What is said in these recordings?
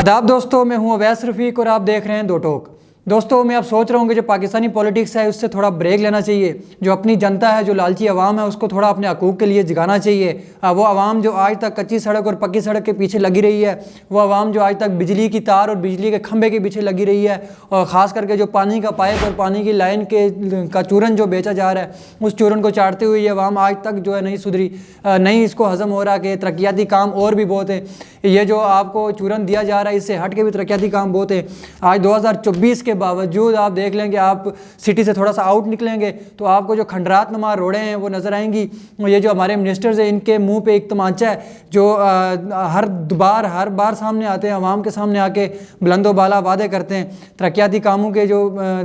आदाब दोस्तों, मैं हूं अवैस रफ़ीक और आप देख रहे हैं दो टोक। दोस्तों, मैं आप सोच रहा हूँ कि जो पाकिस्तानी पॉलिटिक्स है उससे थोड़ा ब्रेक लेना चाहिए। जो अपनी जनता है, जो लालची आवाम है, उसको थोड़ा अपने हकूक़ के लिए जगाना चाहिए। वो आवाम जो आज तक कच्ची सड़क और पक्की सड़क के पीछे लगी रही है, वो आवाम जो आज तक बिजली की तार और बिजली के खंभे के पीछे लगी रही है, और ख़ास करके जो पानी का पाइप और पानी की लाइन का चूरन जो बेचा जा रहा है, उस चूरन को चाटते हुए ये आवाम आज तक जो है नहीं सुधरी, नहीं इसको हज़म हो रहा कि तरक्याती काम और भी बहुत है। ये जो आपको चूरन दिया जा रहा है, इससे हट के भी तरक्याती काम बहुत है। आज 2024 के बावजूद आप देख लें कि आप सिटी से थोड़ा सा आउट निकलेंगे तो आपको जो खंडरात नुमा रोडें हैं वो नज़र आएंगी। ये जो हमारे मिनिस्टर्स हैं, इनके मुंह पे एक तमाचा है जो हर बार सामने आते हैं, आवाम के सामने आके बुलंदो बाला वादे करते हैं, तरक्याती कामों के जो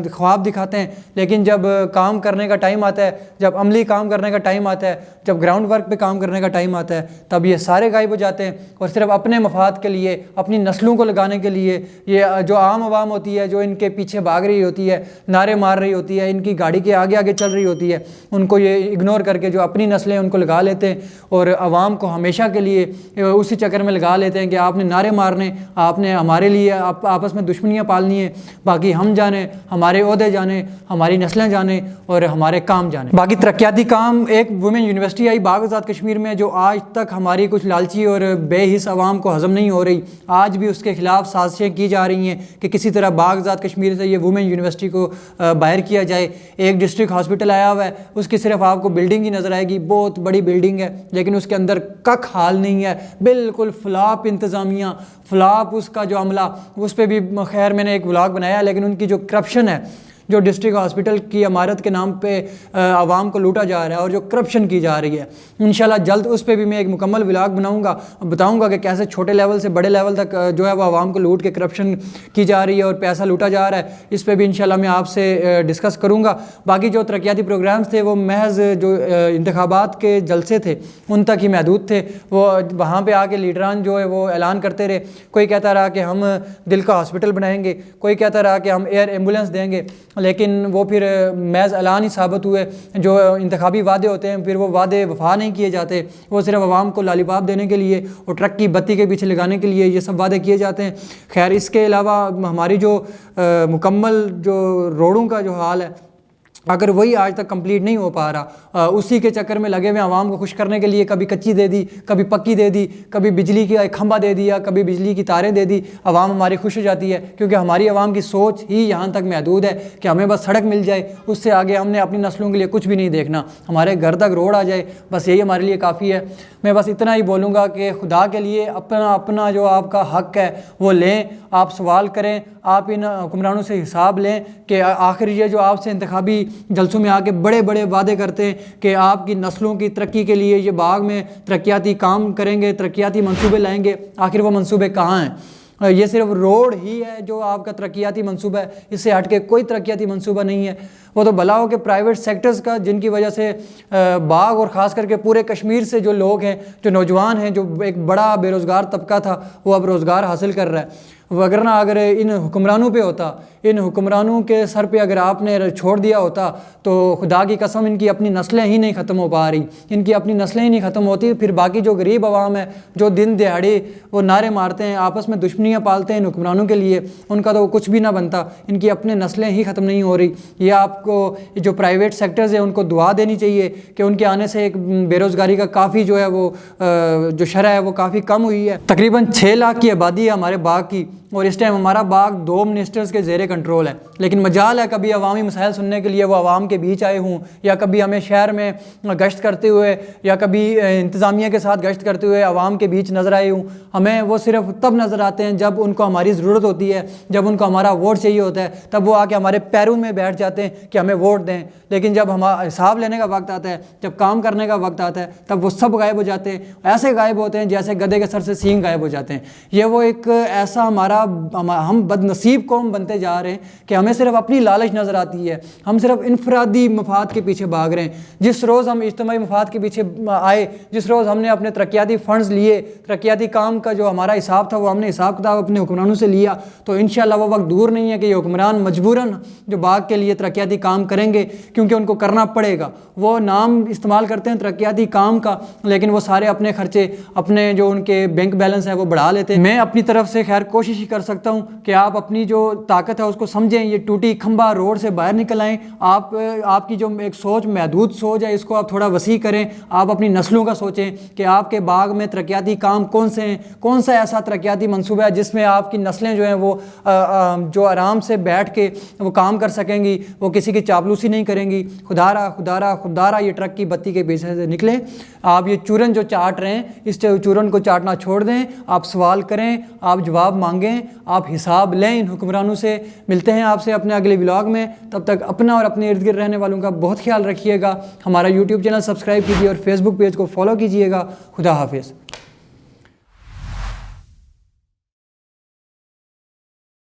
ख्वाब दिखाते हैं, लेकिन जब काम करने का टाइम आता है, जब अमली काम करने का टाइम आता है, जब ग्राउंड वर्क पे काम करने का टाइम आता है, तब ये सारे गायब हो जाते हैं। और सिर्फ अपने मफाद के लिए, अपनी नस्लों को लगाने के लिए ये जो आम आवाम होती है, जो इनके पीछे भाग रही होती है, नारे मार रही होती है, इनकी गाड़ी के आगे आगे चल रही होती है, उनको ये इग्नोर करके जो अपनी नस्लें उनको लगा लेते हैं और आवाम को हमेशा के लिए उसी चक्कर में लगा लेते हैं कि आपने नारे मारने, आपने हमारे लिए आपस में दुश्मनियाँ पालनी है, बाकी हम जाने, हमारे ओहदे जाने, हमारी नस्लें जाने और हमारे काम जाने। बाकी तरक्याती काम, एक वुमेन यूनिवर्सिटी आई बाग आज़ाद कश्मीर में, जो आज तक हमारी कुछ लालची और बेहिस आवाम को हज़म नहीं हो रही। आज भी उसके खिलाफ साजिशें की जा रही हैं कि किसी तरह बाग आज़ाद कश्मीर से ये वुमेन यूनिवर्सिटी को बाहर किया जाए। एक डिस्ट्रिक्ट हॉस्पिटल आया हुआ है, उसकी सिर्फ आपको बिल्डिंग ही नज़र आएगी, बहुत बड़ी बिल्डिंग है, लेकिन उसके अंदर कख हाल नहीं है, बिल्कुल फ्लॉप इंतज़ामिया, फ्लॉप उसका जो अमला। उस पर भी खैर मैंने एक व्लॉग बनाया, लेकिन उनकी जो करप्शन है, जो डिस्ट्रिक्ट हॉस्पिटल की इमारत के नाम पे आवाम को लूटा जा रहा है और जो करप्शन की जा रही है, इंशाल्लाह जल्द उस पर भी मैं एक मुकम्मल व्लॉग बनाऊंगा, बताऊंगा कि कैसे छोटे लेवल से बड़े लेवल तक जो है वो आवाम को लूट के करप्शन की जा रही है और पैसा लूटा जा रहा है। इस पर भी इंशाल्लाह मैं आपसे डिस्कस करूँगा। बाकी जो तरक्याती प्रोग्राम्स थे वो महज जो इंतखाबात के जलसे थे उन तक ही महदूद थे। वो वहाँ पर आके लीडरान जो है वो ऐलान करते रहे, कोई कहता रहा कि हम दिल का हॉस्पिटल बनाएंगे, कोई कहता रहा कि हम एयर एम्बुलेंस देंगे, लेकिन वो फिर महज ऐलान ही साबित हुए। जो इंतखाबी वादे होते हैं फिर वो वादे वफा नहीं किए जाते, वो सिर्फ आवाम को लालीपाप देने के लिए और ट्रक की बत्ती के पीछे लगाने के लिए ये सब वादे किए जाते हैं। खैर, इसके अलावा हमारी जो मुकम्मल जो रोडों का जो हाल है, अगर वही आज तक कंप्लीट नहीं हो पा रहा, उसी के चक्कर में लगे हुए आवाम को खुश करने के लिए कभी कच्ची दे दी, कभी पक्की दे दी, कभी बिजली का एक खंभा दे दिया, कभी बिजली की तारें दे दी, आवाम हमारी खुश हो जाती है। क्योंकि हमारी आवाम की सोच ही यहाँ तक महदूद है कि हमें बस सड़क मिल जाए, उससे आगे हमने अपनी नस्लों के लिए कुछ भी नहीं देखना, हमारे घर तक रोड आ जाए, बस यही हमारे लिए काफ़ी है। मैं बस इतना ही बोलूँगा कि खुदा के लिए अपना जो आपका हक़ है वो लें, आप सवाल करें, आप इन हुक्मरानों से हिसाब लें कि आखिर ये जो आपसे इंतखाबी जलसों में आके बड़े बड़े वादे करते हैं कि आपकी नस्लों की तरक्की के लिए ये बाग में तरक्याती काम करेंगे, तरक्याती मंसूबे लाएंगे, आखिर वो मंसूबे कहाँ हैं? ये सिर्फ रोड ही है जो आपका तरक्याती मंसूबा है, इससे हट के कोई तरक्याती मंसूबा नहीं है। वो तो भला हो कि प्राइवेट सेक्टर्स का, जिनकी वजह से बाग और ख़ास करके पूरे कश्मीर से जो लोग हैं, जो नौजवान हैं, जो एक बड़ा बेरोज़गार तबका था, वो अब रोज़गार हासिल कर रहा है। वगरना अगर इन हुक्मरानों पे होता, इन हुक्मरानों के सर पे अगर आपने छोड़ दिया होता, तो खुदा की कसम इनकी अपनी नस्लें ही नहीं ख़त्म हो पा रही, इनकी अपनी नस्लें ही नहीं ख़त्म होती। फिर बाकी जो गरीब आवाम है, जो दिन दिहाड़े वो नारे मारते हैं, आपस में दुश्मनियाँ पालते हैं इन हुक्मरानों के लिए, उनका तो कुछ भी ना बनता, इनकी अपनी नस्लें ही ख़त्म नहीं हो रही। ये आपको जो प्राइवेट सेक्टर्स हैं उनको दुआ देनी चाहिए कि उनके आने से एक बेरोज़गारी का काफ़ी जो है वो जो शरह है वो काफ़ी कम हुई है। तकरीबन 6 लाख की आबादी है हमारे बाग की, और इस टाइम हमारा बाग 2 मिनिस्टर्स के ज़ेरे कंट्रोल है। लेकिन मजाल है कभी अवामी मसाइल सुनने के लिए वो आवाम के बीच आए हों, या कभी हमें शहर में गश्त करते हुए, या कभी इंतज़ामिया के साथ गश्त करते हुए आवाम के बीच नज़र आए हों। हमें वो सिर्फ तब नज़र आते हैं जब उनको हमारी ज़रूरत होती है, जब उनको हमारा वोट चाहिए होता है, तब वो आके हमारे पैरों में बैठ जाते हैं कि हमें वोट दें। लेकिन जब हमारा हिसाब लेने का वक्त आता है, जब काम करने का वक्त आता है, तब वो सब गायब हो जाते हैं। ऐसे गायब होते हैं जैसे गधे के सर से सींग गायब हो जाते हैं। ये वो एक ऐसा हम बदनसीब कौम बनते जा रहे हैं कि हमें सिर्फ अपनी लालच नज़र आती है, हम सिर्फ इनफरादी मफाद के पीछे भाग रहे हैं। जिस रोज़ हम इज्तिमाई मफाद के पीछे आए, जिस रोज़ हमने अपने तरक्याती फ़ंड्स लिए, तरक्याती काम का जो हमारा हिसाब था वो हमने हिसाब किताब अपने हुक्मरानों से लिया, तो इंशाअल्लाह वो वक्त दूर नहीं है कि ये हुक्मरान मजबूरन जो बाग के लिए तरक्याती काम करेंगे, क्योंकि उनको करना पड़ेगा। वो नाम इस्तेमाल करते हैं तरक्याती काम का, लेकिन वो सारे अपने खर्चे, अपने जो उनके बैंक बैलेंस है वो बढ़ा लेते हैं। मैं अपनी तरफ से खैर कोशिश کر سکتا ہوں کہ آپ اپنی جو طاقت ہے اس کو سمجھیں, یہ ٹوٹی کھمبا روڈ سے باہر نکل آئیں. آپ کی جو ایک سوچ محدود سوچ ہے اس کو آپ تھوڑا وسیع کریں. آپ اپنی نسلوں کا سوچیں کہ آپ کے باغ میں ترقیاتی کام کون سے ہیں, کون سا ایسا ترقیاتی منصوبہ ہے جس میں آپ کی نسلیں جو ہیں وہ جو آرام سے بیٹھ کے وہ کام کر سکیں گی, وہ کسی کی چاپلوسی نہیں کریں گی. خدارا یہ ٹرک کی بتی کے پیچھے سے نکلیں. آپ یہ چورن جو چاٹ رہے ہیں اس چورن کو چاٹنا چھوڑ دیں. آپ سوال کریں, آپ جواب مانگیں, آپ حساب لیں ان حکمرانوں سے. ملتے ہیں آپ سے اپنے اگلے ولاگ میں. تب تک اپنا اور اپنے ارد گرد رہنے والوں کا بہت خیال رکھیے گا. ہمارا یوٹیوب چینل سبسکرائب کیجیے اور فیس بک پیج کو فالو کیجیے گا. خدا حافظ.